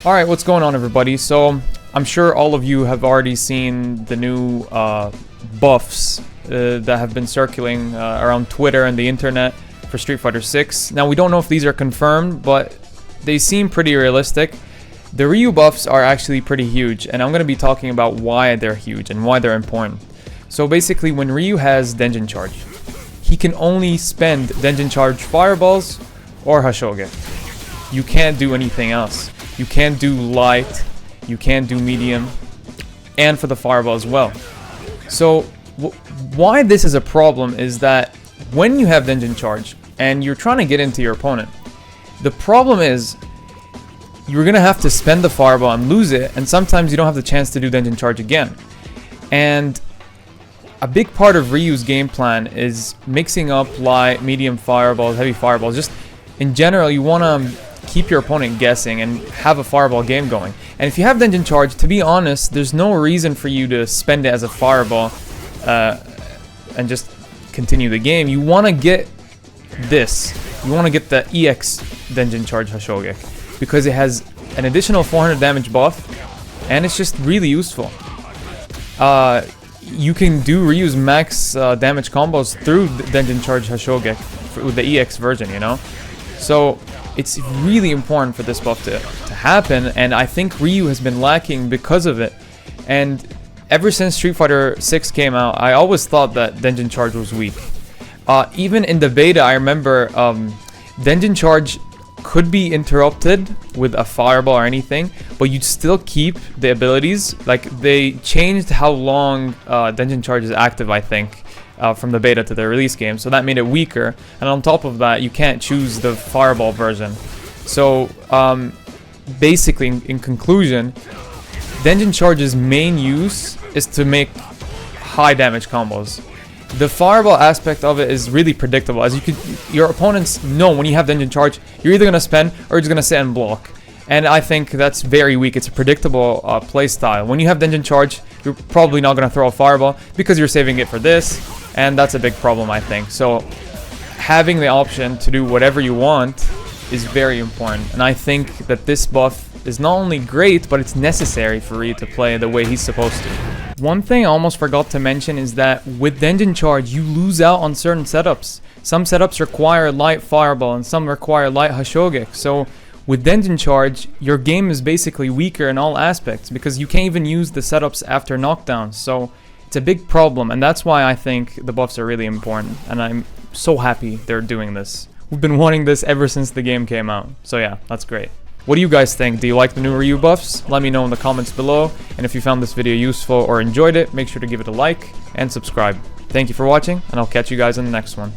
Alright, what's going on, everybody? So, I'm sure all of you have already seen the new buffs that have been circulating around Twitter and the internet for Street Fighter 6. Now, we don't know if these are confirmed, but they seem pretty realistic. The Ryu buffs are actually pretty huge, and I'm going to be talking about why they're huge and why they're important. So basically, when Ryu has Denjin Charge, he can only spend Denjin Charge Fireballs or Hashoge. You can't do anything else. You can't do light, you can't do medium, and for the Fireball as well. So why this is a problem is that when you have Denjin Charge and you're trying to get into your opponent, the problem is you're going to have to spend the Fireball and lose it, and sometimes you don't have the chance to do Denjin Charge again. And a big part of Ryu's game plan is mixing up light, medium Fireballs, heavy Fireballs. Just in general, you want to keep your opponent guessing and have a Fireball game going. And if you have Denjin Charge, to be honest, there's no reason for you to spend it as a Fireball and just continue the game. You want to get this. You want to get the EX Denjin Charge Hashoge, because it has an additional 400 damage buff, and it's just really useful. You can do Ryu's max damage combos through Denjin Charge Hashoge with the EX version, you know? So it's really important for this buff to happen, and I think Ryu has been lacking because of it. And ever since Street Fighter 6 came out, I always thought that Denjin Charge was weak. Even in the beta, I remember Denjin Charge could be interrupted with a Fireball or anything, but you'd still keep the abilities. Like, they changed how long Denjin Charge is active, I think, from the beta to the release game, so that made it weaker. And on top of that, you can't choose the Fireball version. So basically, in conclusion, Denjin Charge's main use is to make high damage combos. The Fireball aspect of it is really predictable, as your opponents know when you have Denjin Charge, you're either going to spend or you're just going to sit and block. And I think that's very weak. It's a predictable play style. When you have Denjin Charge, you're probably not going to throw a Fireball because you're saving it for this, and that's a big problem, I think. So having the option to do whatever you want is very important, and I think that this buff is not only great, but it's necessary for Ryu to play the way he's supposed to. One thing I almost forgot to mention is that with Denjin Charge, you lose out on certain setups. Some setups require light Fireball, and some require light Hashoge. So with Denjin Charge, your game is basically weaker in all aspects, because you can't even use the setups after knockdowns. So it's a big problem, and that's why I think the buffs are really important, and I'm so happy they're doing this. We've been wanting this ever since the game came out, so yeah, that's great. What do you guys think? Do you like the new Ryu buffs? Let me know in the comments below, and if you found this video useful or enjoyed it, make sure to give it a like and subscribe. Thank you for watching, and I'll catch you guys in the next one.